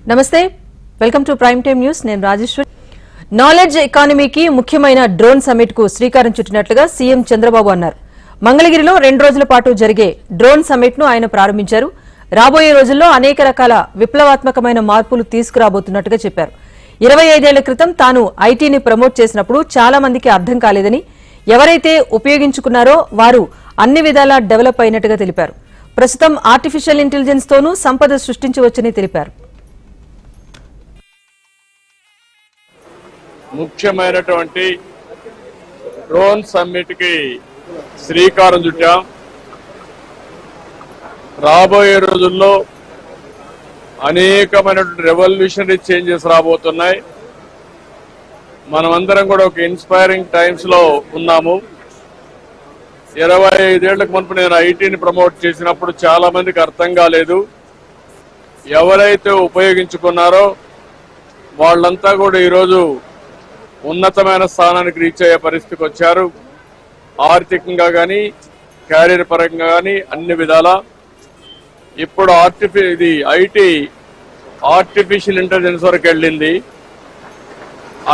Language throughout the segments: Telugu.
నమస్తే welcome to prime time news నేను రాజేశ్వరి నాలెడ్జ్ ఎకానమీకి ముఖ్యమైన డ్రోన్ సమిట్ కు శ్రీకారం చుట్టినట్లుగా సీఎం చంద్రబాబు అన్నారు మంగళగిరిలో 2 రోజుల పాటు జరిగే డ్రోన్ సమిట్ ను ఆయన ప్రారంభించారు రాబోయే రోజుల్లో అనేక రకాల విప్లవాత్మకమైన మార్పులు తీసుకురాబోతున్నట్టుగా చెప్పారు 25 ఏళ్ల క్రితం తాను ఐటీని ప్రమోట్ చేసినప్పుడు చాలా మందికి అర్థం కాలేదని ఎవరైతే ఉపయోగించుకున్నారో వారు అన్ని విధాలా డెవలప్ అయినట్టుగా తెలిపారు ప్రస్తుతం ఆర్టిఫిషియల్ ఇంటెలిజెన్స్ తోనూ సంపద సృష్టించవచ్చని తెలిపారు ముఖ్యమైనటువంటి డ్రోన్ సమ్మిట్ కి శ్రీకారం చుట్టాం రాబోయే రోజుల్లో అనేకమైనటువంటి రెవల్యూషనరీ చేంజెస్ రాబోతున్నాయి మనమందరం కూడా ఒక ఇన్స్పైరింగ్ టైమ్స్ లో ఉన్నాము 25 ఏళ్లకు మునుపు నేను ఐటీని ప్రమోట్ చేసినప్పుడు చాలా మందికి అర్థం కాలేదు ఎవరైతే ఉపయోగించుకున్నారో వాళ్ళంతా కూడా ఈరోజు ఉన్నతమైన స్థానానికి రీచ్ అయ్యే పరిస్థితికి వచ్చారు ఆర్థికంగా కానీ క్యారియర్ పరంగా కానీ అన్ని విధాలా ఇప్పుడు ఐటీ ఆర్టిఫిషియల్ ఇంటెలిజెన్స్ వరకు వెళ్ళింది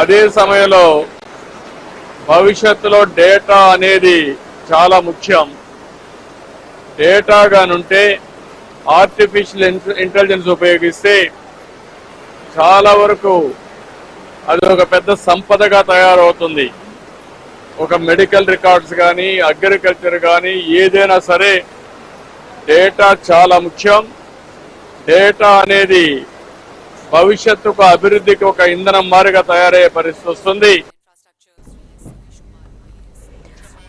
అదే సమయంలో భవిష్యత్తులో డేటా అనేది చాలా ముఖ్యం డేటా గానుంటే ఆర్టిఫిషియల్ ఇంటెలిజెన్స్ ఉపయోగిస్తే చాలా వరకు అది ఒక పెద్ద సంపదగా తయారవుతుంది ఒక మెడికల్ రికార్డ్స్ కానీ అగ్రికల్చర్ కానీ ఏదైనా సరే డేటా చాలా ముఖ్యం డేటా అనేది భవిష్యత్తుకు అభివృద్ధికి ఒక ఇంధనం మారిగా తయారయ్యే పరిస్థితి వస్తుంది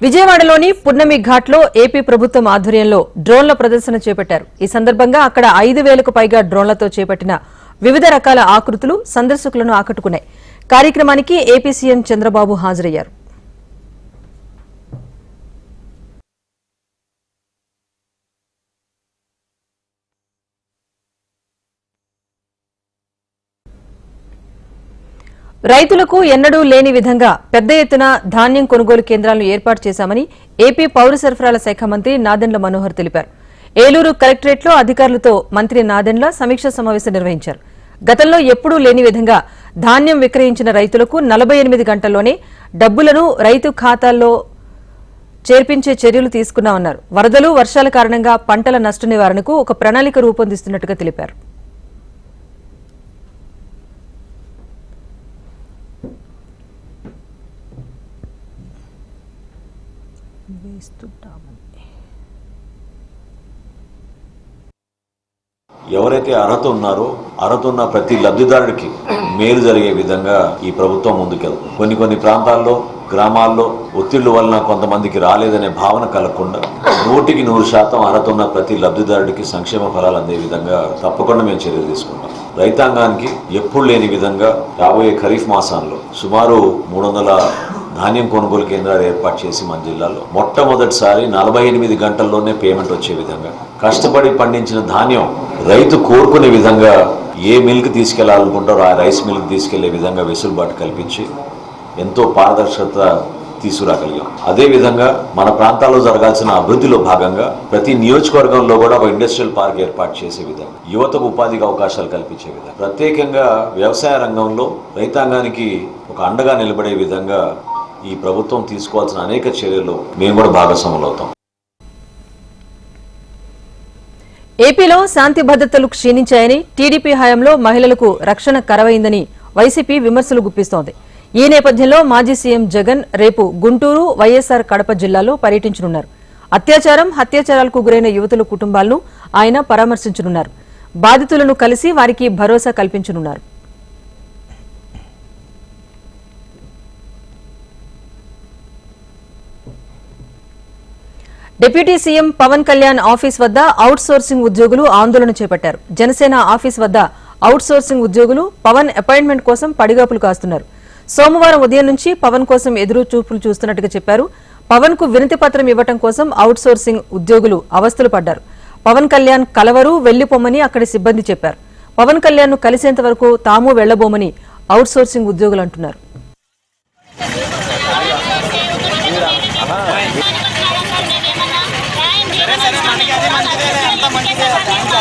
విజయవాడలోని పున్నమి ఘాట్లో ఏపీ ప్రభుత్వం ఆధ్వర్యంలో డ్రోన్ల ప్రదర్శన చేపట్టారు ఈ సందర్భంగా అక్కడ 5,000కు పైగా డ్రోన్లతో చేపట్టిన వివిధ రకాల ఆకృతులు సందర్శకులను ఆకట్టుకున్నాయి కార్యక్రమానికి ఏపీ సీఎం చంద్రబాబు హాజరయ్యారు రైతులకు ఎన్నడూ లేని విధంగా పెద్ద ఎత్తున ధాన్యం కొనుగోలు కేంద్రాలను ఏర్పాటు చేశామని ఏపీ పౌర సరఫరాల శాఖ మంత్రి నాదెండ్ల మనోహర్ తెలిపారు ఏలూరు కలెక్టరేట్లో అధికారులతో మంత్రి నాదెండ్ల సమీక్షా సమావేశం నిర్వహించారు గతంలో ఎప్పుడూ లేని విధంగా ధాన్యం విక్రయించిన రైతులకు 48 గంటల్లోనే డబ్బులను రైతు ఖాతాల్లో చేర్పించే చర్యలు తీసుకున్నామన్నారు వరదలు వర్షాల కారణంగా పంటల నష్ట నివారణకు ఒక ప్రణాళిక రూపొందిస్తున్నట్టుగా తెలిపారు ఎవరైతే అర్హత ఉన్నారో అర్హత ఉన్న ప్రతి లబ్ధిదారుడికి మేలు జరిగే విధంగా ఈ ప్రభుత్వం ముందుకెళ్తుంది కొన్ని ప్రాంతాల్లో గ్రామాల్లో ఒత్తిళ్ల వలన కొంతమందికి రాలేదనే భావన కలగకుండా 100% అర్హత ఉన్న ప్రతి లబ్ధిదారుడికి సంక్షేమ ఫలాలు అందే విధంగా తప్పకుండా మేము చర్యలు తీసుకుంటాం రైతాంగానికి ఎప్పుడు లేని విధంగా రాబోయే ఖరీఫ్ మాసంలో సుమారు 300 ధాన్యం కొనుగోలు కేంద్రాలు ఏర్పాటు చేసి మన జిల్లాలో మొట్టమొదటిసారి 48 గంటల్లోనే పేమెంట్ వచ్చే విధంగా కష్టపడి పండించిన ధాన్యం రైతు కోరుకునే విధంగా ఏ మిల్క్ తీసుకెళ్లాలనుకుంటారో ఆ రైస్ మిల్క్ తీసుకెళ్లే విధంగా వెసులుబాటు కల్పించి ఎంతో పారదర్శకత తీసుకురాగలిగాం అదేవిధంగా మన ప్రాంతాల్లో జరగాల్సిన అభివృద్ధిలో భాగంగా ప్రతి నియోజకవర్గంలో కూడా ఒక ఇండస్ట్రియల్ పార్క్ ఏర్పాటు చేసే విధంగా యువతకు ఉపాధికి అవకాశాలు కల్పించే విధంగా ప్రత్యేకంగా వ్యవసాయ రంగంలో రైతాంగానికి ఒక అండగా నిలబడే విధంగా ఈ ప్రభుత్వం తీసుకోవాల్సిన అనేక చర్యలు మేము కూడా భాగస్వాములు అవుతాం ఏపీలో శాంతి భద్రతలు క్షీణించాయని టీడీపీ హయాంలో మహిళలకు రక్షణ కరవైందని వైసీపీ విమర్శలు గుప్పిస్తోంది ఈ నేపథ్యంలో మాజీ సీఎం జగన్ రేపు గుంటూరు వైఎస్సార్ కడప జిల్లాలో పర్యటించనున్నారు హత్యాచారాలకు గురైన యువతుల కుటుంబాలను ఆయన పరామర్శించనున్నారు బాధితులను కలిసి వారికి భరోసా కల్పించనున్నారు deputy CM Pawan Kalyan office వద్ద అవుట్ సోర్సింగ్ ఉద్యోగులు ఆందోళన చేపట్టారు జనసేన ఆఫీస్ వద్ద అవుట్ సోర్సింగ్ ఉద్యోగులు పవన్ అపాయింట్మెంట్ కోసం పడిగాపులు కాస్తున్నారు సోమవారం ఉదయం నుంచి పవన్ కోసం ఎదురు చూపులు చూస్తున్నట్టుగా చెప్పారు పవన్ కు వినతి పత్రం ఇవ్వడం కోసం అవుట్ సోర్సింగ్ ఉద్యోగులు అవస్థలు పడ్డారు పవన్ కళ్యాణ్ కలవరు వెళ్లిపోమని అక్కడి సిబ్బంది చెప్పారు పవన్ కళ్యాణ్ ను కలిసేంత వరకు తాము వెళ్లబోమని అవుట్ సోర్సింగ్ ఉద్యోగులు అంటున్నారు సరే మనకి అదే మంచిదే అంత మంచిదే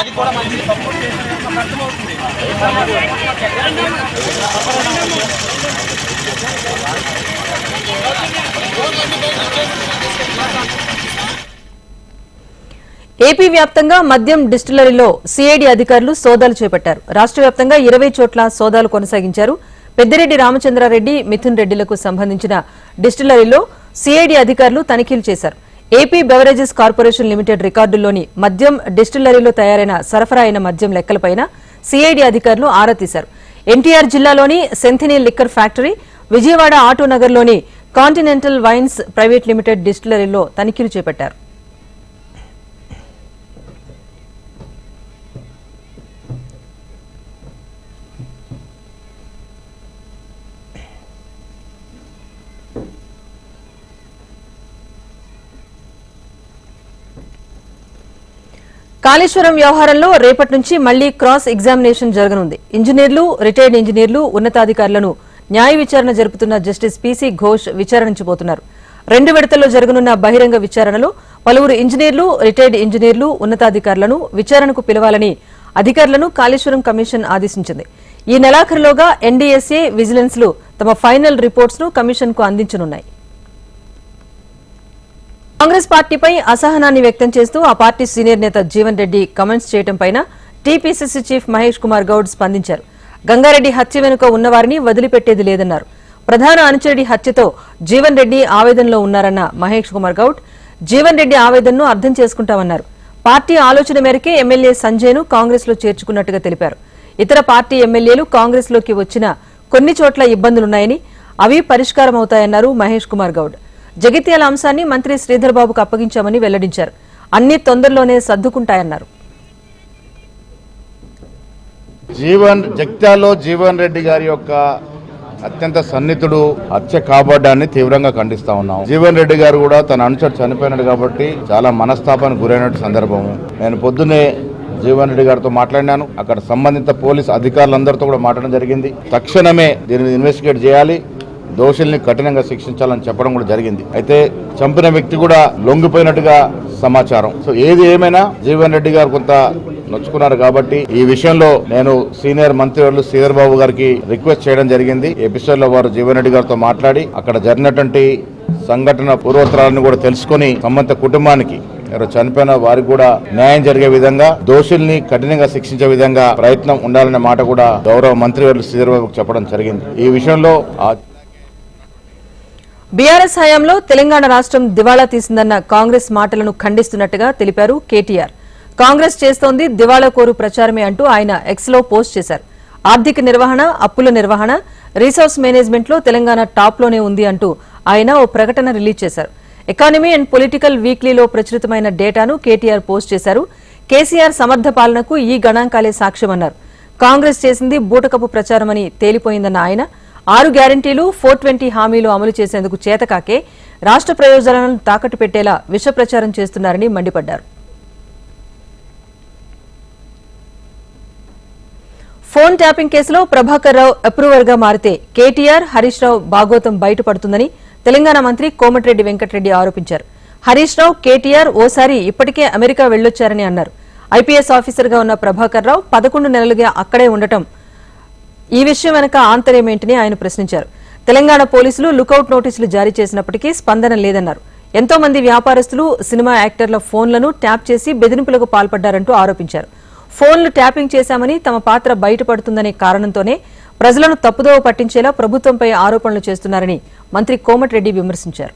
అది కూడా మంచి సపోర్ట్ చేసిన అర్థమవుతుంది. ఏపీ వ్యాప్తంగా మద్యం డిస్టిలరీలో సిఐడి అధికారులు సోదాలు చేపట్టారు. రాష్ట్ర వ్యాప్తంగా 20 చోట్ల సోదాలు కొనసాగించారు. పెద్దిరెడ్డి రామచంద్రారెడ్డి, మిథున్ రెడ్డిలకు సంబంధించిన డిస్టిలరీలో సిఐడి అధికారులు తనిఖీలు చేశారు. ఏపీ బెవరేజెస్ కార్పొరేషన్ లిమిటెడ్ రికార్డుల్లోని మద్యం డిస్టిలరీలో తయారైన సరఫరా అయిన మద్యం లెక్కలపైన సిఐడి అధికారులు ఆరా తీశారు. ఎన్టీఆర్ జిల్లాలోని సెంథినీ లిక్కర్ ఫ్యాక్టరీ, విజయవాడ ఆటోనగర్లోని కాంటినెంటల్ వైన్స్ ప్రైవేట్ లిమిటెడ్ డిస్టిలరీలో తనిఖీలు చేపట్టారు. కాళేశ్వరం వ్యవహారంలో రేపటి నుంచి మళ్లీ క్రాస్ ఎగ్జామినేషన్ జరగనుంది. ఇంజనీర్లు, రిటైర్డ్ ఇంజనీర్లు, ఉన్నతాధికారులను న్యాయ విచారణ జరుపుతున్న జస్టిస్ పీసీ ఘోష్ విచారించబోతున్నారు. 2 విడతల్లో జరగనున్న బహిరంగ విచారణలో పలువురు ఇంజనీర్లు, రిటైర్డ్ ఇంజనీర్లు, ఉన్నతాధికారులను విచారణకు పిలవాలని అధికారులను కాళేశ్వరం కమిషన్ ఆదేశించింది. ఈ నెలాఖరులోగా ఎన్డీఎస్ఏ, విజిలెన్స్లు తమ ఫైనల్ రిపోర్ట్స్ ను కమిషన్ కు అందించనున్నాయి. కాంగ్రెస్ పార్టీపై అసహనాన్ని వ్యక్తం చేస్తూ ఆ పార్టీ సీనియర్ నేత జీవన్ రెడ్డి కామెంట్స్ చేయడంపై టీపీసీసీ చీఫ్ మహేష్ కుమార్ గౌడ్ స్పందించారు. గంగారెడ్డి హత్య వెనుక ఉన్నవారిని వదిలిపెట్టేది లేదన్నారు. ప్రధాన అనుచరుడి హత్యతో జీవన్ రెడ్డి ఆవేదనలో ఉన్నారన్న మహేష్ కుమార్ గౌడ్, జీవన్ రెడ్డి ఆవేదనను అర్థం చేసుకుంటామన్నారు. పార్టీ ఆలోచన మేరకే ఎమ్మెల్యే సంజయ్ను కాంగ్రెస్ లో చేర్చుకున్నట్టుగా తెలిపారు. ఇతర పార్టీ ఎమ్మెల్యేలు కాంగ్రెస్ లోకి వచ్చిన కొన్ని చోట్ల ఇబ్బందులున్నాయని అవి పరిష్కారం అవుతాయన్నారు మహేష్ కుమార్ గౌడ్. జగిత్యాల అంశాన్ని మంత్రి శ్రీధర్ బాబుకు అప్పగించామని వెల్లడించారు. అన్ని తొందరలోనే సర్దుకుంటాయన్నారు. జగిత్యాలలో జీవన్ రెడ్డి గారి యొక్క అత్యంత సన్నిహితుడు హత్య కాబడ్డాన్ని తీవ్రంగా ఖండిస్తా ఉన్నాం. జీవన్ రెడ్డి గారు కూడా తన అనుచరుడు చనిపోయినాడు కాబట్టి చాలా మనస్తాపానికి గురైన సందర్భము. నేను పొద్దునే జీవన్ రెడ్డి గారితో మాట్లాడినాను. అక్కడ సంబంధిత పోలీస్ అధికారులందరితో కూడా మాట్లాడడం జరిగింది. తక్షణమే దీనిని ఇన్వెస్టిగేట్ చేయాలి, దోషుల్ని కఠినంగా శిక్షించాలని చెప్పడం కూడా జరిగింది. అయితే చంపిన వ్యక్తి కూడా లొంగిపోయినట్టుగా సమాచారం. సో ఏది ఏమైనా జీవన్ రెడ్డి గారు కొంత నొచ్చుకున్నారు కాబట్టి ఈ విషయంలో నేను సీనియర్ మంత్రివర్యులు శ్రీధర్ బాబు గారికి రిక్వెస్ట్ చేయడం జరిగింది. ఎపిసోడ్ లో వారు జీవన్ రెడ్డి గారితో మాట్లాడి అక్కడ జరిగినటువంటి సంఘటన పూర్వోత్తరాలను కూడా తెలుసుకుని సంబంధిత కుటుంబానికి చనిపోయిన వారికి కూడా న్యాయం జరిగే విధంగా, దోషుల్ని కఠినంగా శిక్షించే విధంగా ప్రయత్నం ఉండాలనే మాట కూడా గౌరవ మంత్రివర్యులు శ్రీధర్ బాబుకు చెప్పడం జరిగింది. ఈ విషయంలో బీఆర్ఎస్ హయాంలో తెలంగాణ రాష్ట్రం దివాళా తీసిందన్న కాంగ్రెస్ మాటలను ఖండిస్తున్నట్టుగా తెలిపారు కేటీఆర్. కాంగ్రెస్ చేస్తోంది దివాళా కోరు ప్రచారమే అంటూ ఆయన ఎక్స్ లో పోస్ట్ చేశారు. ఆర్థిక నిర్వహణ, అప్పుల నిర్వహణ, రీసోర్స్ మేనేజ్మెంట్ లో తెలంగాణ టాప్ లోనే ఉంది అంటూ ఆయన ఓ ప్రకటన రిలీజ్ చేశారు. ఎకానమీ అండ్ పొలిటికల్ వీక్లీలో ప్రచురితమైన డేటాను కేటీఆర్ పోస్ట్ చేశారు. కేసీఆర్ సమర్థ పాలనకు ఈ గణాంకాలే సాక్ష్యమన్నారు. కాంగ్రెస్ చేసింది బూటకపు ప్రచారమని తేలిపోయిందన్న ఆయన 6 గ్యారంటీలు, 420 హామీలు అమలు చేసేందుకు చేతకాకే రాష్ట్ర ప్రయోజనాలను తాకట్టు పెట్టేలా విష ప్రచారం చేస్తున్నారని మండిపడ్డారు. ఫోన్ ట్యాపింగ్ కేసులో ప్రభాకర్ రావు అప్రూవర్ గా మారితే కేటీఆర్, హరీష్ రావు భాగోతం బయటపడుతుందని తెలంగాణ మంత్రి కోమటిరెడ్డి వెంకటరెడ్డి ఆరోపించారు. హరీష్ రావు, కేటీఆర్ ఓసారి ఇప్పటికే అమెరికా వెళ్లొచ్చారని అన్నారు. ఐపీఎస్ ఆఫీసర్ గా ఉన్న ప్రభాకర్ రావు 11 నెలలుగా అక్కడే ఉండటం, ఈ విషయం వెనక ఆంతర్యమేంటని ఆయన ప్రశ్నించారు. తెలంగాణ పోలీసులు లుకౌట్ నోటీసులు జారీ చేసినప్పటికీ స్పందన లేదన్నారు. ఎంతో మంది వ్యాపారస్తులు, సినిమా యాక్టర్ల ఫోన్లను ట్యాప్ చేసి బెదిరింపులకు పాల్పడ్డారంటూ ఆరోపించారు. ఫోన్లు ట్యాపింగ్ చేశామని, తమ పాత్ర బయటపడుతుందనే కారణంతోనే ప్రజలను తప్పుదోవ పట్టించేలా ప్రభుత్వంపై ఆరోపణలు చేస్తున్నారని మంత్రి కోమటిరెడ్డి విమర్శించారు.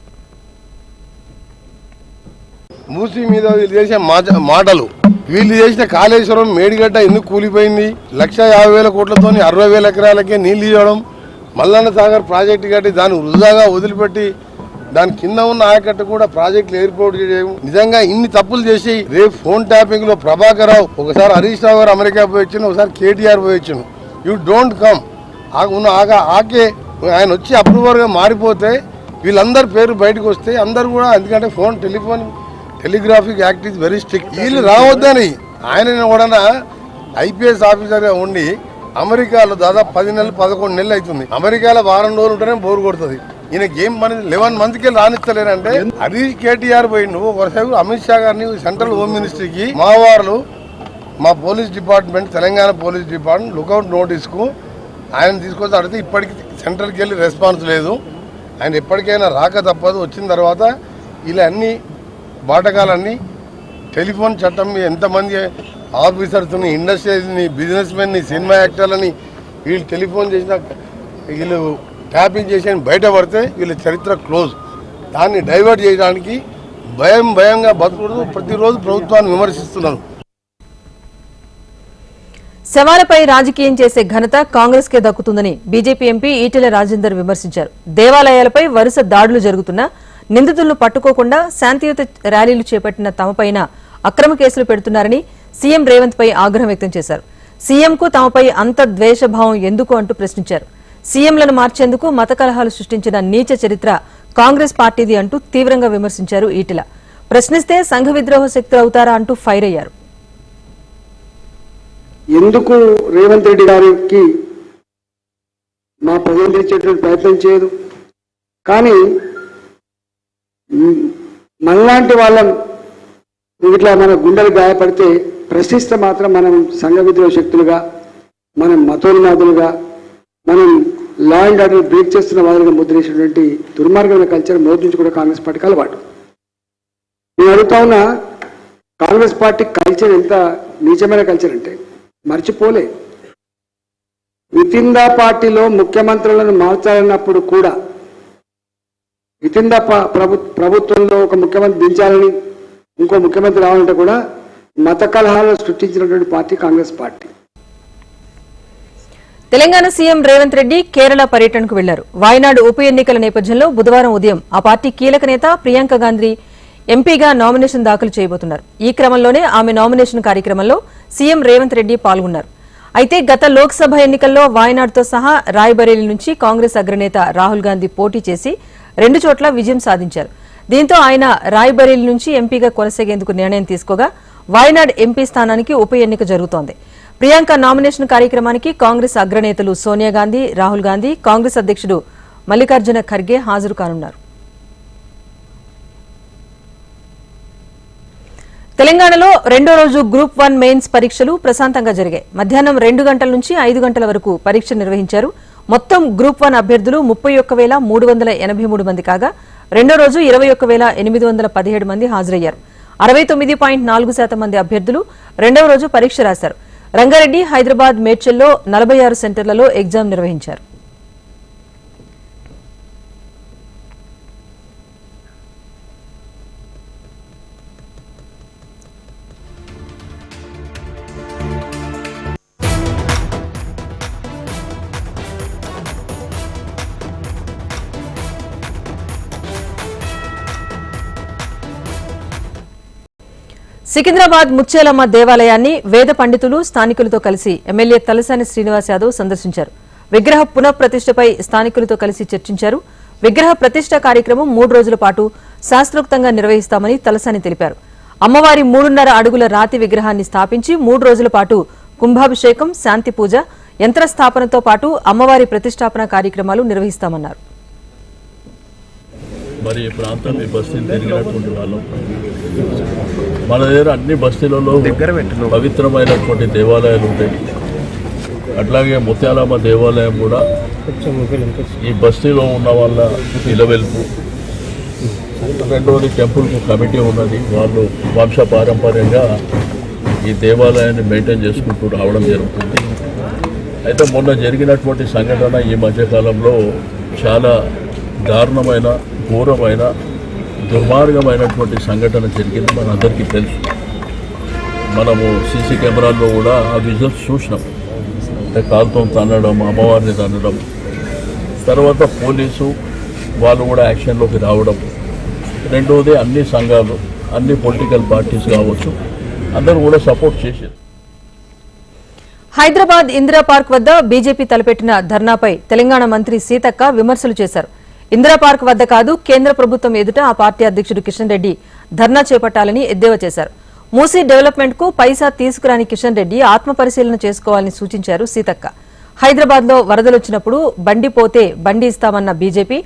మూసీ మీద వీళ్ళు చేసే మాటలు, వీళ్ళు చేసిన కాళేశ్వరం మేడిగడ్డ ఎందుకు కూలిపోయింది, 1,50,000 కోట్లతో 60,000 ఎకరాలకే నీళ్లు ఇవ్వడం, మల్లన్న సాగర్ ప్రాజెక్టు కట్టి దాన్ని వృధాగా వదిలిపెట్టి దాని కింద ఉన్న ఆయకట్టు కూడా ప్రాజెక్టులు ఎయిర్పోర్ట్ చేయడం, నిజంగా ఇన్ని తప్పులు చేసి రేపు ఫోన్ ట్యాపింగ్ లో ప్రభాకర్ రావు, ఒకసారి హరీష్ రావు గారు అమెరికా పోయి వచ్చిండు, ఒకసారి కేటీఆర్ పోయి వచ్చిండు. యూ డోంట్ కమ్ ఆకే ఆయన వచ్చి అప్రూవర్ గా మారిపోతే వీళ్ళందరి పేరు బయటకు వస్తే అందరు కూడా, ఎందుకంటే telegraphic act is very strict. వీళ్ళు రావద్దని ఆయన కూడా ఐపీఎస్ ఆఫీసర్ గా ఉండి అమెరికాలో దాదాపు 10 నెలలు 11 నెలలు అవుతుంది. అమెరికాలో వారం రోజులు ఉంటేనే బోరు కొడుతుంది. ఈయనకి ఏం పని 11 మంత్కి రానిస్తలేరంటే అది కేటీఆర్ పోయిండు. ఒకసారి అమిత్ షా గారిని సెంట్రల్ హోమ్ మినిస్ట్రీకి మా వారు మా police department, Telangana police department lookout నోటీస్కు ఆయన తీసుకొచ్చి అడిగితే ఇప్పటికి సెంట్రల్కి వెళ్ళి రెస్పాన్స్ లేదు. ఆయన ఎప్పటికైనా రాక తప్పదు. వచ్చిన తర్వాత ఇలా అన్ని బాటకాలన్నీ టెలిఫోన్ చట్టం మీద ఎంతమంది ఆఫీసర్స్ని, ఇండస్ట్రీస్ని, బిజినెస్ మెన్ని, సినిమా యాక్టర్లని వీళ్ళు టెలిఫోన్ చేసిన వీళ్ళు ట్యాపింగ్ చేసి బయటపడితే వీళ్ళ చరిత్ర క్లోజ్. దాన్ని డైవర్ట్ చేయడానికి భయంగా బతుకుడు ప్రతిరోజు ప్రభుత్వాన్ని విమర్శిస్తున్నారు. శవాలపై రాజకీయం చేసే ఘనత కాంగ్రెస్ కే దక్కుతుందని బీజేపీ ఎంపీ ఈటెల రాజేందర్ విమర్శించారు. దేవాలయాలపై వరుస దాడులు జరుగుతున్నా నిందితులను పట్టుకోకుండా శాంతియుత ర్యాలీలు చేపట్టిన తమపైన అక్రమ కేసులు పెడుతున్నారని సీఎం రేవంత్ పై ఆగ్రహం వ్యక్తం చేశారు. సీఎంకు తమపై అంత ద్వేషభావం ఎందుకు అంటూ ప్రశ్నించారు. సీఎంలను మార్చేందుకు మత కలహాలు సృష్టించిన నీచ చరిత్ర కాంగ్రెస్ పార్టీది అంటూ తీవ్రంగా విమర్శించారు ఈటెల. ప్రశ్నిస్తే సంఘ విద్రోహ శక్తులు అవుతారా అంటూ ఫైర్ అయ్యారు. ఎందుకు రేవంత్ రెడ్డి గారికి మా ప్రజలు తెచ్చేటువంటి ప్రయత్నం చేయదు? కానీ మనలాంటి వాళ్ళం ఇట్లా మన గుండెలు గాయపడితే ప్రశ్నిస్తే మాత్రం మనం సంఘ విద్రోహ శక్తులుగా, మనం మతోన్మాదులుగా, మనం లా అండ్ ఆర్డర్ బ్రేక్ చేస్తున్న వారిగా ముద్రేసినటువంటి దుర్మార్గమైన కల్చర్ మొదటి నుంచి కూడా కాంగ్రెస్ పార్టీకి అలవాటు. నేను అడుగుతా ఉన్నా, కాంగ్రెస్ పార్టీ కల్చర్ ఎంత నీచమైన కల్చర్ అంటే మర్చిపోలే. విత్ ఇన్ ద పార్టీలో ముఖ్యమంత్రులను మార్చాలన్నప్పుడు కూడా, విత్ ఇన్ ద ప్రభుత్వంలో ఒక ముఖ్యమంత్రి దించాలని, ఇంకో ముఖ్యమంత్రి రావాలంటే కూడా మత కలహాలు సృష్టించినటువంటి party Congress party. Telangana CM Revanth Reddy Kerala పర్యటనకు వెళ్లారు. వాయనాడు ఉప ఎన్నికల నేపథ్యంలో బుధవారం ఉదయం ఆ పార్టీ కీలక నేత ప్రియాంక గాంధీ ఎంపీగా నామినేషన్ దాఖలు చేయబోతున్నారు. ఈ క్రమంలోనే ఆమె నామినేషన్ కార్యక్రమంలో సీఎం రేవంత్ రెడ్డి పాల్గొన్నారు. అయితే గత లోక్సభ ఎన్నికల్లో వాయనాడుతో సహా రాయ్బరేలీ నుంచి కాంగ్రెస్ అగ్రనేత రాహుల్ గాంధీ పోటీ చేసి 2 చోట్ల విజయం సాధించారు. దీంతో ఆయన రాయ్బరేలీ నుంచి ఎంపీగా కొనసాగేందుకు నిర్ణయం తీసుకోగా వాయనాడ్ ఎంపీ స్థానానికి ఉప ఎన్నిక జరుగుతోంది. ప్రియాంక నామినేషన్ కార్యక్రమానికి కాంగ్రెస్ అగ్రనేతలు సోనియా గాంధీ, రాహుల్ గాంధీ, కాంగ్రెస్ అధ్యక్షుడు మల్లికార్జున ఖర్గే హాజరు కానున్నారు. తెలంగాణలో రెండో రోజు గ్రూప్ 1 మెయిన్స్ పరీక్షలు ప్రశాంతంగా జరిగాయి. మధ్యాహ్నం 2 గంటల నుంచి 5 గంటల వరకు పరీక్ష నిర్వహించారు. మొత్తం గ్రూప్ 1 అభ్యర్థులు 31,383 మంది కాగా రెండో రోజు 21,817 మంది హాజరయ్యారు. 69.4% మంది అభ్యర్థులు రెండవ రోజు పరీక్ష రాశారు. రంగారెడ్డి, హైదరాబాద్, మేడ్చల్లో 46 సెంటర్లలో ఎగ్జామ్ నిర్వహించారు. సికింద్రాబాద్ ముచ్చేలమ్మ దేవాలయాన్ని వేద పండితులు, స్థానికులతో కలిసి ఎమ్మెల్యే తలసాని శ్రీనివాస్ యాదవ్ సందర్శించారు. విగ్రహ పునఃప్రతిష్టపై స్థానికులతో కలిసి చర్చించారు. విగ్రహ ప్రతిష్ట కార్యక్రమం 3 రోజుల పాటు శాస్త్రోక్తంగా నిర్వహిస్తామని తలసాని తెలిపారు. అమ్మవారి 3.5 అడుగుల రాతి విగ్రహాన్ని స్థాపించి 3 రోజుల పాటు కుంభాభిషేకం, శాంతి పూజ, యంత్ర స్థాపనతో పాటు అమ్మవారి ప్రతిష్టాపన కార్యక్రమాలు నిర్వహిస్తామన్నారు. మరి ఈ ప్రాంతాన్ని బస్తీలు తిరిగినటువంటి వాళ్ళం, మన దగ్గర అన్ని బస్తీలలో పవిత్రమైనటువంటి దేవాలయాలు ఉంటాయి. అట్లాగే ముత్యాలమ్మ దేవాలయం కూడా ఈ బస్తీలో ఉన్న వాళ్ళ నిలవెల్పు. రెండోది టెంపుల్కు కమిటీ ఉన్నది, వాళ్ళు వంశ పారంపర్యంగా ఈ దేవాలయాన్ని మెయింటైన్ చేసుకుంటూ రావడం జరుగుతుంది. అయితే మొన్న జరిగినటువంటి సంఘటన ఈ మధ్యకాలంలో చాలా దారుణమైన, ఘోరమైన, దుర్మార్గమైనటువంటి సంఘటన జరిగింది. మనందరికీ తెలుసు. మనము సీసీ కెమెరాల్లో కూడా ఆ విజువల్స్ చూసినాం. అంటే కాలుతో తన్నడం, అమ్మవారిని తన్నడం, తర్వాత పోలీసు వాళ్ళు కూడా యాక్షన్లోకి రావడం. రెండోది అన్ని సంఘాలు, అన్ని పొలిటికల్ పార్టీస్ కావచ్చు, అందరూ కూడా సపోర్ట్ చేశారు. హైదరాబాద్ ఇందిరా పార్క్ వద్ద బీజేపీ తలపెట్టిన ధర్నాపై తెలంగాణ మంత్రి సీతక్క విమర్శలు చేశారు. ఇందిరా పార్క్ వద్ద కాదు, కేంద్ర ప్రభుత్వం ఎదుట ఆ పార్టీ అధ్యక్షుడు కిషన్ రెడ్డి ధర్నా చేపట్టాలని ఎద్దేవా చేశారు. మూసీ డెవలప్మెంట్ కు పైసా తీసుకురాని కిషన్ రెడ్డి ఆత్మపరిశీలన చేసుకోవాలని సూచించారు సీతక్క. హైదరాబాద్ లో వరదలొచ్చినప్పుడు బండి పోతే బండి ఇస్తామన్న బీజేపీ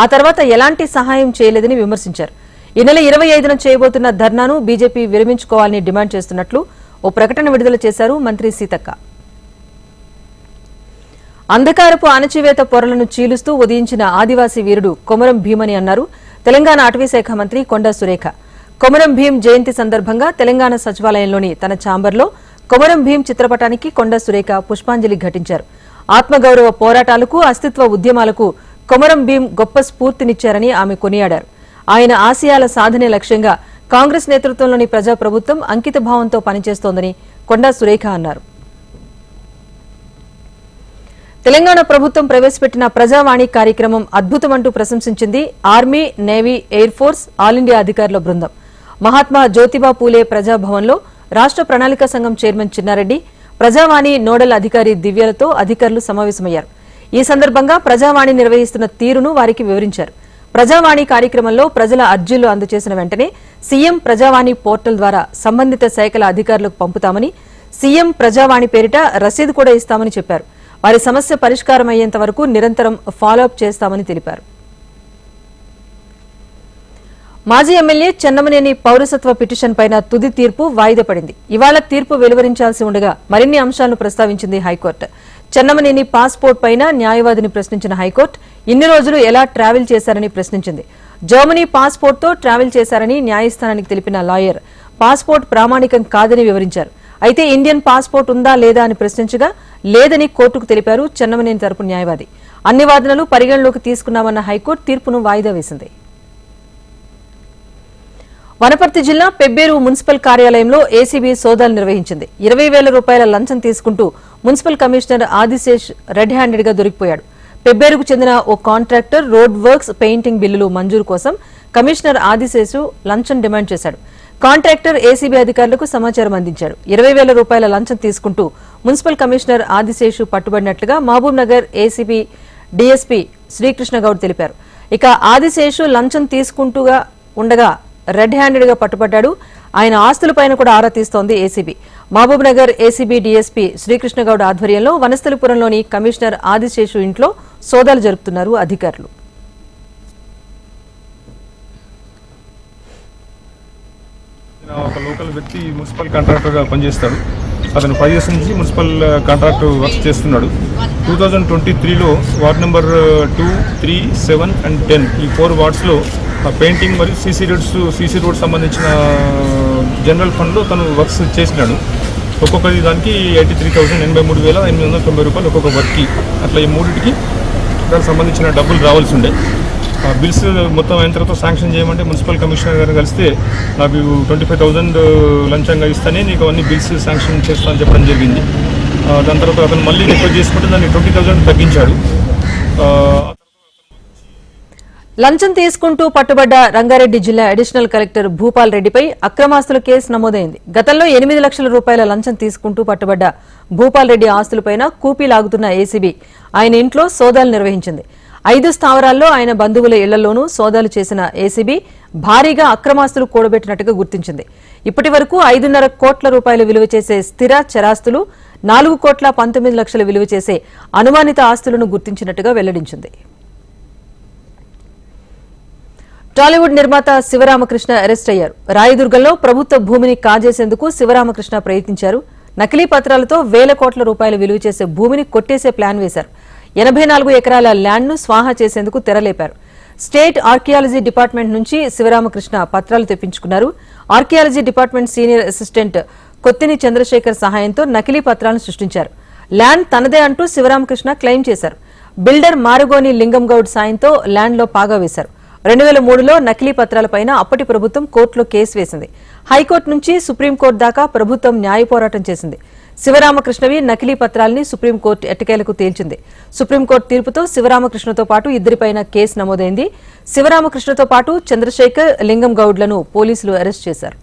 ఆ తర్వాత ఎలాంటి సహాయం చేయలేదని విమర్శించారు. ఈ నెల 25న చేయబోతున్న ధర్నాను బీజేపీ విరమించుకోవాలని డిమాండ్ చేస్తున్నట్లు ఓ ప్రకటన విడుదల చేశారు మంత్రి సీతక్క. అంధకారపు అణచివేత పొరలను చీలుస్తూ ఉదయించిన ఆదివాసీ వీరుడు కొమరం భీమని అన్నారు తెలంగాణ అటవీశాఖ మంత్రి కొండా సురేఖ. కొమరం భీం జయంతి సందర్భంగా తెలంగాణ సచివాలయంలోని తన ఛాంబర్లో కొమరం భీం చిత్రపటానికి కొండా సురేఖ పుష్పాంజలి ఘటించారు. ఆత్మగౌరవ పోరాటాలకు, అస్తిత్వ ఉద్యమాలకు కొమరం భీం గొప్ప స్ఫూర్తినిచ్చారని ఆమె కొనియాడారు. ఆయన ఆశయాల సాధనే లక్ష్యంగా కాంగ్రెస్ నేతృత్వంలోని ప్రజాప్రభుత్వం అంకితభావంతో పనిచేస్తోందని కొండా సురేఖ అన్నారు. తెలంగాణ ప్రభుత్వం ప్రవేశపెట్టిన ప్రజావాణి కార్యక్రమం అద్భుతమంటూ ప్రశంసించింది army, navy, air force, all India అధికారుల బృందం. మహాత్మా జ్యోతిబా పూలే ప్రజాభవన్లో రాష్ట్ర ప్రణాళిక సంఘం చైర్మన్ చిన్నారెడ్డి, ప్రజావాణి నోడల్ అధికారి దివ్యలతో అధికారులు సమావేశమయ్యారు. ఈ సందర్భంగా ప్రజావాణి నిర్వహిస్తున్న తీరును వారికి వివరించారు. ప్రజావాణి కార్యక్రమంలో ప్రజల అర్జీలు అందజేసిన వెంటనే సీఎం ప్రజావాణి పోర్టల్ ద్వారా సంబంధిత శాఖల అధికారులకు పంపుతామని, సీఎం ప్రజావాణి పేరిట రసీదు కూడా ఇస్తామని చెప్పారు. వారి సమస్య పరిష్కారం అయ్యేంత వరకు నిరంతరం ఫాలోఅప్ చేస్తామని తెలిపారు. మాజీ ఎమ్మెల్యే చెన్నమనేని పౌరసత్వ పిటిషన్ పైన తుది తీర్పు వాయిదా పడింది. ఇవాళ తీర్పు వెలువరించాల్సి ఉండగా మరిన్ని అంశాలను ప్రస్తావించింది హైకోర్టు. చెన్నమనేని పాస్పోర్ట్ పైన న్యాయవాదిని ప్రశ్నించిన హైకోర్టు ఇన్ని రోజులు ఎలా ట్రావెల్ చేశారని ప్రశ్నించింది. జర్మనీ పాస్పోర్ట్ తో ట్రావెల్ చేశారని న్యాయస్థానానికి తెలిపిన లాయర్ పాస్పోర్ట్ ప్రామాణికం కాదని వివరించారు. అయితే ఇండియన్ పాస్పోర్ట్ ఉందా లేదా అని ప్రశ్నించగా లేదని కోర్టుకు తెలిపారు చెన్నమనేని తరపు న్యాయవాది. అన్ని వాదనలు పరిగణలోకి తీసుకున్నామన్న హైకోర్టు తీర్పును వాయిదా వేసింది. వనపర్తి జిల్లా పెబ్బేరు మున్సిపల్ కార్యాలయంలో ఏసీబీ సోదాలు నిర్వహించింది. 20,000 రూపాయల లంచం తీసుకుంటూ municipal commissioner Adisesh red handed గా దొరికిపోయాడు. పెబ్బేరుకు చెందిన ఓ కాంట్రాక్టర్ రోడ్ వర్క్స్, పెయింటింగ్ బిల్లులు మంజూరు కోసం కమిషనర్ ఆదిశేషు లంచం డిమాండ్ చేశాడు. కాంట్రాక్టర్ ఏసీబీ అధికారులకు సమాచారం అందించాడు. 20,000 రూపాయల లంచం తీసుకుంటూ మున్సిపల్ కమిషనర్ ఆదిశేషు పట్టుబడినట్లుగా Mahabubnagar ACB DSP Srikrishna Goud తెలిపారు. ఇక ఆదిశేషు లంచం తీసుకుంటూగా ఉండగా రెడ్ హ్యాండెడ్ గా పట్టుబడ్డాడు. ఆయన ఆస్తులపైన కూడా ఆరా తీస్తోంది ACB. Mahabubnagar ACB DSP Srikrishna Goud ఆధ్వర్యంలో వనస్థలిపురంలోని కమిషనర్ ఆదిశేషు ఇంట్లో సోదాలు జరుపుతున్నారు అధికారులు. ఒక లోకల్ వ్యక్తి మున్సిపల్ కాంట్రాక్టర్గా పనిచేస్తాడు. అతను 5 years నుంచి మున్సిపల్ కాంట్రాక్ట్ వర్క్ చేస్తున్నాడు. 2023లో వార్డ్ నెంబర్ 2, 3, 7 and 10 ఈ 4 వార్డ్స్లో పెయింటింగ్ మరియు సీసీ రోడ్స్ సంబంధించిన జనరల్ ఫండ్లో తను వర్క్స్ చేసినాడు. ఒక్కొక్కటి దానికి 83,000 83,890 రూపాయలు ఒక్కొక్క వర్క్కి. అట్లా ఈ మూడింటికి దానికి సంబంధించిన డబ్బులు రావాల్సి ఉండే. బిల్స్ మొత్తం అయిన తర్వాత శాంక్షన్ చేయమంటే మున్సిపల్ కమిషనర్ గారిని కలిస్తే నాకు 25,000 లంచంగా ఇస్తానే నీకు అవన్నీ బిల్స్ శాంక్షన్ చేస్తానని చెప్పడం జరిగింది. దాని తర్వాత అతను మళ్ళీ రిక్వెస్ట్ చేసుకుంటే దాన్ని 20,000 తగ్గించాడు. లంచం తీసుకుంటూ పట్టుబడ్డ రంగారెడ్డి జిల్లా అడిషనల్ కలెక్టర్ భూపాల్ రెడ్డిపై అక్రమాస్తుల కేసు నమోదైంది. గతంలో 8 లక్షల రూపాయల లంచం తీసుకుంటూ పట్టుబడ్డ భూపాల్ రెడ్డి ఆస్తులపైన కూపీ లాగుతున్న ఏసీబీ ఆయన ఇంట్లో సోదాలు నిర్వహించింది. 5 స్థావరాల్లో ఆయన బంధువుల ఇళ్లలోనూ సోదాలు చేసిన ఏసీబీ భారీగా అక్రమాస్తులు కూడబెట్టినట్టుగా గుర్తించింది. ఇప్పటి వరకు 5.5 కోట్ల రూపాయలు విలువ చేసే స్థిర చరాస్తులు, 4,19 లక్షల విలువ చేసే అనుమానిత ఆస్తులను గుర్తించినట్టుగా వెల్లడించింది. టాలీవుడ్ నిర్మాత శివరామకృష్ణ అరెస్ట్ అయ్యారు. రాయదుర్గంలో ప్రభుత్వ భూమిని కాజేసేందుకు శివరామకృష్ణ ప్రయత్నించారు. నకిలీ పత్రాలతో 1,000 కోట్ల రూపాయలు విలువ చేసే భూమిని కొట్టేసే ప్లాన్ వేశారు. 84 ఎకరాల ల్యాండ్ను స్వాహా చేసేందుకు తెరలేపారు. స్టేట్ ఆర్కియాలజీ డిపార్ట్మెంట్ నుంచి శివరామకృష్ణ పత్రాలు తెప్పించుకున్నారు. Archaeology department senior assistant Kottini Chandrashekar సహాయంతో నకిలీ పత్రాలను సృష్టించారు. ల్యాండ్ తనదే అంటూ శివరామకృష్ణ క్లెయిమ్ చేశారు. బిల్డర్ మారుగోని లింగం గౌడ్ సాయంతో ల్యాండ్లో పాగా వేశారు. 2003లో నకిలీ పత్రాలపైన అప్పటి ప్రభుత్వం కోర్టులో కేసు వేసింది. హైకోర్టు నుంచి సుప్రీంకోర్టు దాకా ప్రభుత్వం న్యాయ పోరాటం చేసింది. శివరామకృష్ణవి నకిలీ పత్రాలని సుప్రీంకోర్టు ఎట్టకేలకు తేల్చింది. సుప్రీంకోర్టు తీర్పుతో శివరామకృష్ణతో పాటు ఇద్దరిపైన కేసు నమోదైంది. శివరామకృష్ణతో పాటు చంద్రశేఖర్, లింగం గౌడ్లను పోలీసులు అరెస్ట్ చేశారు.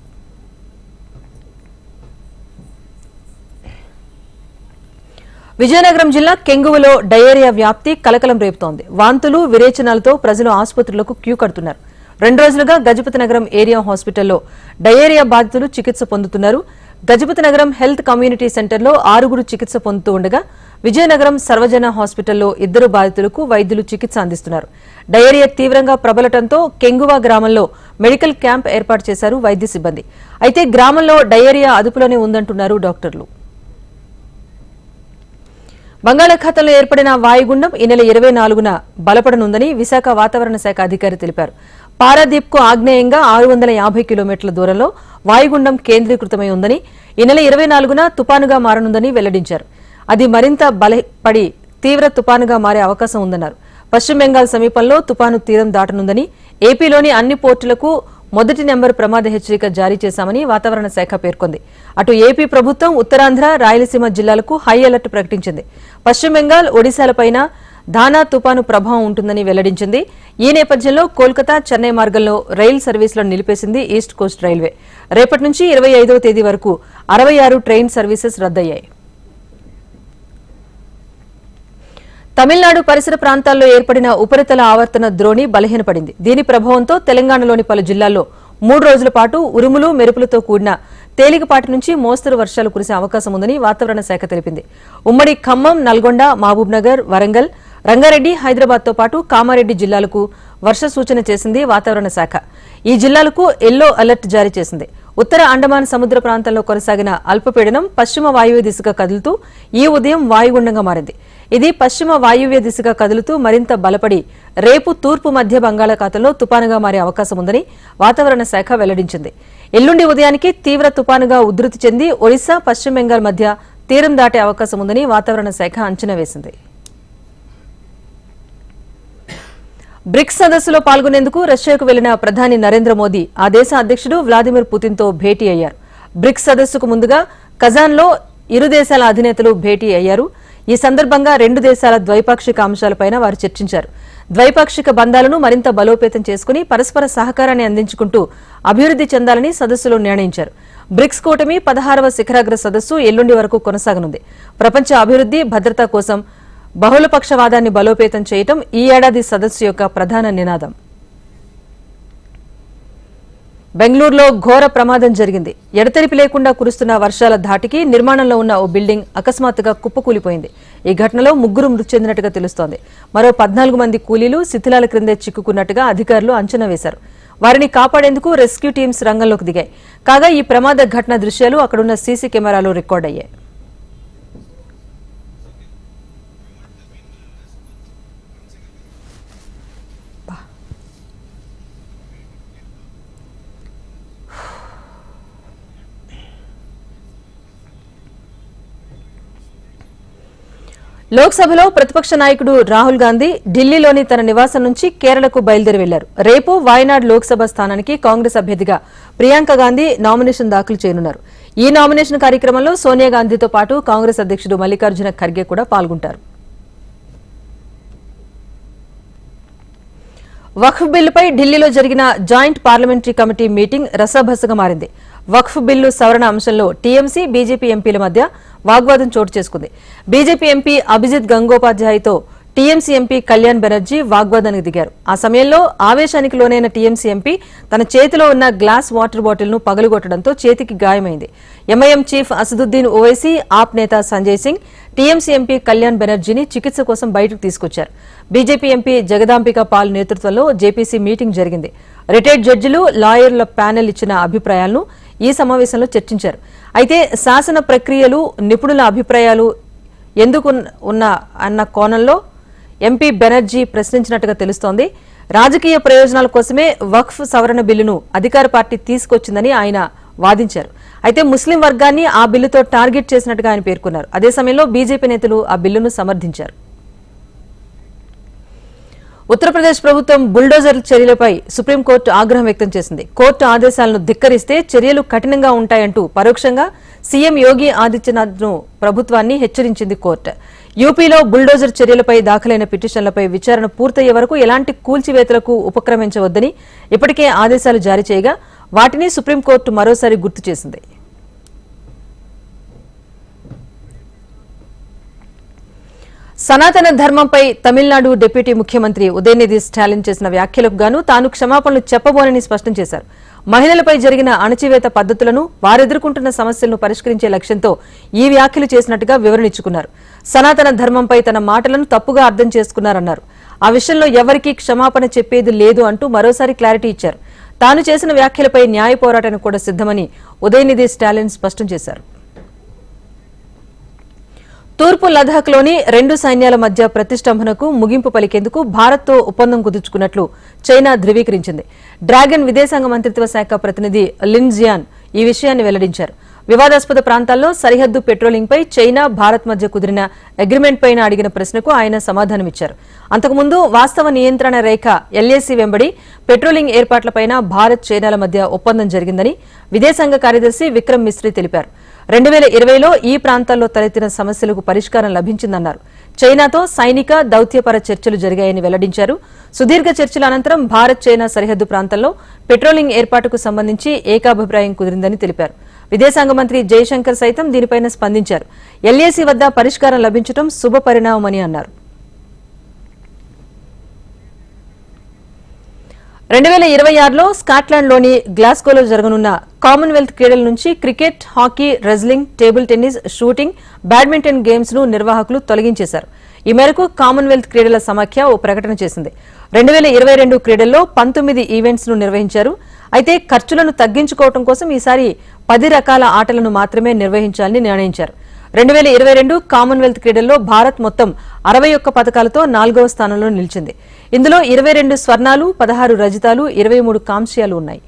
విజయనగరం జిల్లా కెంగువలో డయేరియా వ్యాప్తి కలకలం రేపుతోంది. వాంతులు, విరేచనాలతో ప్రజలు ఆసుపత్రులకు క్యూ కడుతున్నారు. 2 రోజులుగా గజపతి నగరం ఏరియా హాస్పిటల్లో డయేరియా బాధితులు చికిత్స పొందుతున్నారు. గజపతి నగరం హెల్త్ కమ్యూనిటీ సెంటర్లో 6 చికిత్స పొందుతూ ఉండగా విజయనగరం సర్వజన హాస్పిటల్లో 2 బాధితులకు వైద్యులు చికిత్స అందిస్తున్నారు. డయేరియా తీవ్రంగా ప్రబలటంతో కెంగువా గ్రామంలో మెడికల్ క్యాంప్ ఏర్పాటు చేశారు వైద్య సిబ్బంది. అయితే గ్రామంలో డయేరియా అదుపులోనే ఉందంటున్నారు డాక్టర్లు. బంగాళాఖాతంలో ఏర్పడిన వాయుగుండం ఈ నెల 24న బలపడనుందని విశాఖ వాతావరణ శాఖ అధికారి తెలిపారు. పారాదీప్కు ఆగ్నేయంగా 650 కిలోమీటర్ల దూరంలో వాయుగుండం కేంద్రీకృతమై ఉందని, ఈ నెల 24న తుపానుగా మారనుందని వెల్లడించారు. అది మరింత బలపడి తీవ్ర తుపానుగా మారే అవకాశం ఉందన్నారు. పశ్చిమ బెంగాల్ సమీపంలో తుపాను తీరం దాటనుందని, ఏపీలోని అన్ని పోర్టులకు మొదటి నెంబర్ ప్రమాద హెచ్చరిక జారీ చేశామని వాతావరణ శాఖ పేర్కొంది. అటు ఏపీ ప్రభుత్వం ఉత్తరాంధ్ర, రాయలసీమ జిల్లాలకు హై అలర్ట్ ప్రకటించింది. పశ్చిమ బెంగాల్, ఒడిశాలపైన ధానా తుపాను ప్రభావం ఉంటుందని వెల్లడించింది. ఈ నేపథ్యంలో కోల్కతా, చెన్నై మార్గంలో రైలు సర్వీసులను నిలిపేసింది ఈస్ట్ కోస్ట్ రైల్వే. రేపటి నుంచి 25వ తేదీ వరకు 66 ట్రైన్ సర్వీసెస్ రద్దయ్యాయి. తమిళనాడు పరిసర ప్రాంతాల్లో ఏర్పడిన ఉపరితల ఆవర్తన ద్రోణి బలహీనపడింది. దీని ప్రభావంతో తెలంగాణలోని పలు జిల్లాల్లో 3 రోజుల పాటు ఉరుములు, మెరుపులతో కూడిన తేలికపాటి నుంచి మోస్తరు వర్షాలు కురిసే అవకాశం ఉందని వాతావరణ శాఖ తెలిపింది. ఉమ్మడి ఖమ్మం, నల్గొండ, మహబూబ్నగర్, వరంగల్, రంగారెడ్డి, హైదరాబాద్తో పాటు కామారెడ్డి జిల్లాలకు వర్ష సూచన చేసింది వాతావరణ శాఖ. ఈ జిల్లాలకు ఎల్లో అలర్ట్ జారీ చేసింది. ఉత్తర అండమాన్ సముద్ర ప్రాంతంలో కొనసాగిన అల్పపీడనం పశ్చిమ వాయువ్య దిశగా కదులుతూ ఈ ఉదయం వాయుగుండంగా మారింది. ఇది పశ్చిమ వాయువ్య దిశగా కదులుతూ మరింత బలపడి రేపు తూర్పు మధ్య బంగాళాఖాతంలో తుపానుగా మారే అవకాశం ఉందని వాతావరణ శాఖ వెల్లడించింది. ఎల్లుండి ఉదయానికి తీవ్ర తుపానుగా ఉధృతి చెంది ఒడిశా, పశ్చిమ బెంగాల్ మధ్య తీరం దాటే అవకాశం ఉందని వాతావరణ శాఖ అంచనా వేసింది. బ్రిక్స్ సదస్సులో పాల్గొనేందుకు రష్యాకు వెళ్లిన ప్రధాని నరేంద్ర మోదీ ఆ దేశ అధ్యక్షుడు వ్లాదిమిర్ పుతిన్తో భేటీ అయ్యారు. బ్రిక్స్ సదస్సుకు ముందుగా కజాన్లో ఇరు దేశాల అధినేతలు భేటీ అయ్యారు. ఈ సందర్భంగా 2 దేశాల ద్వైపాక్షిక అంశాలపైన వారు చర్చించారు. ద్వైపాక్షిక బంధాలను మరింత బలోపేతం చేసుకుని పరస్పర సహకారాన్ని అందించుకుంటూ అభివృద్ది చెందాలని సదస్సులో నిర్ణయించారు. బ్రిక్స్ కూటమి 16వ శిఖరాగ్ర సదస్సు ఎల్లుండి వరకు కొనసాగనుంది. ప్రపంచ అభివృద్ది, భద్రత కోసం బహుళపక్షవాదాన్ని బలోపేతం చేయటం ఈ ఏడాది సదస్సు యొక్క ప్రధాన నినాదం. బెంగళూరులో ఘోర ప్రమాదం జరిగింది. ఎడతెరిపి లేకుండా కురుస్తున్న వర్షాల ధాటికి నిర్మాణంలో ఉన్న ఓ బిల్డింగ్ అకస్మాత్తుగా కుప్పకూలిపోయింది. ఈ ఘటనలో 3 మృతి చెందినట్టుగా తెలుస్తోంది. మరో 14 మంది కూలీలు శిథిలాల క్రిందే చిక్కుకున్నట్టుగా అధికారులు అంచనా వేశారు. వారిని కాపాడేందుకు రెస్క్యూ టీమ్స్ రంగంలోకి దిగాయి. కాగా ఈ ప్రమాద ఘటన దృశ్యాలు అక్కడున్న సీసీ కెమెరాలో రికార్డ్ అయ్యాయి. లోక్సభలో ప్రతిపక్ష నాయకుడు రాహుల్ గాంధీ ఢిల్లీలోని తన నివాసం నుంచి కేరళకు బయలుదేరి వెళ్లారు. రేపు వాయనాడ్ లోక్సభ స్థానానికి కాంగ్రెస్ అభ్యర్థిగా ప్రియాంక గాంధీ నామినేషన్ దాఖలు చేయనున్నారు. ఈ నామినేషన్ కార్యక్రమంలో సోనియా గాంధీతో పాటు కాంగ్రెస్ అధ్యక్షుడు మల్లికార్జున ఖర్గే కూడా పాల్గొంటారు. వక్ఫ్ బిల్లుపై ఢిల్లీలో జరిగిన జాయింట్ పార్లమెంటరీ కమిటీ మీటింగ్ రసాభసగా మారింది. వక్ఫ్ బిల్లు సవరణ అంశంలో టీఎంసీ, బీజేపీ ఎంపీల మధ్య వాగ్వాదం చోటు చేసుకుంది. బీజేపీ ఎంపీ అభిజిత్ గంగోపాధ్యాయ్తో టీఎంసీ ఎంపీ కళ్యాణ్ బెనర్జీ వాగ్వాదానికి దిగారు. ఆ సమయంలో ఆవేశానికి లోనైన టీఎంసీ ఎంపీ తన చేతిలో ఉన్న గ్లాస్ వాటర్ బాటిల్ను పగలగొట్టడంతో చేతికి గాయమైంది. ఎంఐఎం చీఫ్ అసదుద్దీన్ ఓవైసీ, ఆప్ నేత సంజయ్ సింగ్ టీఎంసీ ఎంపీ కళ్యాణ్ బెనర్జీని చికిత్స కోసం బయటకు తీసుకొచ్చారు. బీజేపీ ఎంపీ జగదాంబిక పాల్ నేతృత్వంలో జేపీసీ మీటింగ్ జరిగింది. రిటైర్డ్ జడ్జిలు, లాయర్ల ప్యానెల్ ఇచ్చిన అభిప్రాయాలను ఈ సమావేశంలో చర్చించారు. అయితే శాసన ప్రక్రియలు, నిపుణుల అభిప్రాయాలు ఎందుకు ఉన్నా అన్న కోణంలో ఎంపీ బెనర్జీ ప్రశ్నించినట్టుగా తెలుస్తోంది. రాజకీయ ప్రయోజనాల కోసమే వక్ఫ్ సవరణ బిల్లును అధికార పార్టీ తీసుకొచ్చిందని ఆయన వాదించారు. అయితే ముస్లిం వర్గాన్ని ఆ బిల్లుతో టార్గెట్ చేసినట్టుగా ఆయన పేర్కొన్నారు. అదే సమయంలో బీజేపీ నేతలు ఆ బిల్లును సమర్థించారు. ఉత్తరప్రదేశ్ ప్రభుత్వం బుల్డోజర్ చర్యలపై సుప్రీంకోర్టు ఆగ్రహం వ్యక్తం చేసింది. కోర్టు ఆదేశాలను ధిక్కరిస్తే చర్యలు కఠినంగా ఉంటాయంటూ పరోక్షంగా సీఎం యోగి ఆదిత్యనాథ్ను ప్రభుత్వాన్ని హెచ్చరించింది కోర్టు. యూపీలో బుల్డోజర్ చర్యలపై దాఖలైన పిటిషన్లపై విచారణ పూర్తయ్యే వరకు ఎలాంటి కూల్చివేతలకు ఉపక్రమించవద్దని ఇప్పటికే ఆదేశాలు జారీ చేయగా వాటిని సుప్రీంకోర్టు మరోసారి గుర్తు చేసింది. సనాతన ధర్మంపై తమిళనాడు డిప్యూటీ ముఖ్యమంత్రి ఉదయనిధి స్టాలిన్ చేసిన వ్యాఖ్యలకు గాను తాను క్షమాపణలు చెప్పబోనని స్పష్టం చేశారు. మహిళలపై జరిగిన అణచివేత పద్ధతులను వారెదుర్కొంటున్న సమస్యలను పరిష్కరించే లక్ష్యంతో ఈ వ్యాఖ్యలు చేసినట్టుగా వివరణ ఇచ్చుకున్నారు. సనాతన ధర్మంపై తన మాటలను తప్పుగా అర్థం చేసుకున్నారన్నారు. ఆ విషయంలో ఎవరికీ క్షమాపణ చెప్పేది లేదు అంటూ మరోసారి క్లారిటీ ఇచ్చారు. తాను చేసిన వ్యాఖ్యలపై న్యాయ పోరాటానికి కూడా సిద్ధమని ఉదయనిధి స్టాలిన్ స్పష్టం చేశారు. తూర్పు లదాఖ్లోని 2 సైన్యాల మధ్య ప్రతిష్టంభనకు ముగింపు పలికేందుకు భారత్తో ఒప్పందం కుదుర్చుకున్నట్లు చైనా ధృవీకరించింది. డ్రాగన్ విదేశాంగ మంత్రిత్వ శాఖ ప్రతినిధి లిన్ జియాన్ ఈ విషయాన్ని వెల్లడించారు. వివాదాస్పద ప్రాంతాల్లో సరిహద్దు పెట్రోలింగ్పై చైనా, భారత్ మధ్య కుదిరిన అగ్రిమెంట్ పైన అడిగిన ప్రశ్నకు ఆయన సమాధానమిచ్చారు. అంతకుముందు వాస్తవ నియంత్రణ రేఖ ఎల్ఏసీ వెంబడి పెట్రోలింగ్ ఏర్పాట్లపైన భారత్, చైనాల మధ్య ఒప్పందం జరిగిందని విదేశాంగ కార్యదర్శి విక్రమ్ మిస్రీ తెలిపారు. 2020లో ఈ ప్రాంతాల్లో తలెత్తిన సమస్యలకు పరిష్కారం లభించిందన్నారు. చైనాతో సైనిక, దౌత్యపర చర్చలు జరిగాయని వెల్లడించారు. సుదీర్ఘ చర్చల అనంతరం భారత్, చైనా సరిహద్దు ప్రాంతాల్లో పెట్రోలింగ్ ఏర్పాటుకు సంబంధించి ఏకాభిప్రాయం కుదిరిందని తెలిపారు. విదేశాంగ మంత్రి జయశంకర్ సైతం దీనిపైన స్పందించారు. ఎల్ఏసీ వద్ద పరిష్కారం లభించడం శుభ పరిణామమని అన్నారు. 2026లో స్కాట్లాండ్లోని గ్లాస్గోలో జరగనున్న కామన్వెల్త్ క్రీడల నుంచి cricket, hockey, wrestling, table tennis, shooting, badminton games ను నిర్వాహకులు తొలగించేశారు. ఈ మేరకు కామన్వెల్త్ క్రీడల సమాఖ్య ఓ ప్రకటన చేసింది. 2022 క్రీడల్లో 19 ఈవెంట్స్ ను నిర్వహించారు. అయితే ఖర్చులను తగ్గించుకోవడం కోసం ఈసారి 10 రకాల ఆటలను మాత్రమే నిర్వహించాలని నిర్ణయించారు. 2022 కామన్వెల్త్ క్రీడల్లో భారత్ మొత్తం 61 పతకాలతో 4వ స్థానంలో నిలిచింది. ఇందులో 22 స్వర్ణాలు, 16 రజతాలు, 23 కాంస్యాలు ఉన్నాయి.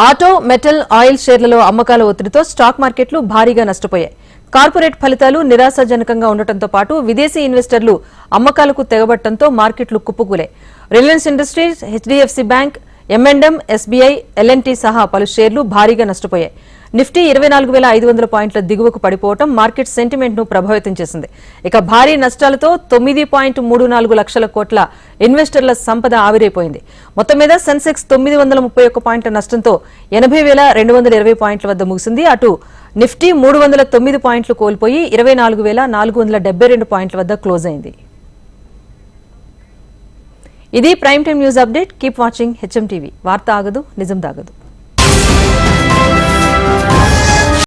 ఆటో, మెటల్, ఆయిల్ షేర్లలో అమ్మకాల ఒత్తిడితో స్టాక్ మార్కెట్లు భారీగా నష్టపోయాయి. కార్పొరేట్ ఫలితాలు నిరాశాజనకంగా ఉండటంతో పాటు విదేశీ ఇన్వెస్టర్లు అమ్మకాలకు తెగబట్టడంతో మార్కెట్లు కుప్పకూలాయి. Reliance Industries, HDFC bank, M&M, SBI, L&T సహా పలు షేర్లు భారీగా నష్టపోయాయి. నిఫ్టీ 24,500 పాయింట్ల దిగువకు పడిపోవడం మార్కెట్ సెంటిమెంట్ ను ప్రభావితం చేసింది. ఇక భారీ నష్టాలతో 9.34 లక్షల కోట్ల ఇన్వెస్టర్ల సంపద ఆవిరైపోయింది. మొత్తం మీద సెన్సెక్స్ 931 పాయింట్ల నష్టంతో 80,220 పాయింట్ల వద్ద ముగిసింది. అటు నిఫ్టీ 309 పాయింట్లు కోల్పోయి 24,472 పాయింట్ల వద్ద క్లోజ్ అయింది. ఇది prime time news update. Keep watching HM TV. వార్త ఆగదు, నిజం దాగదు.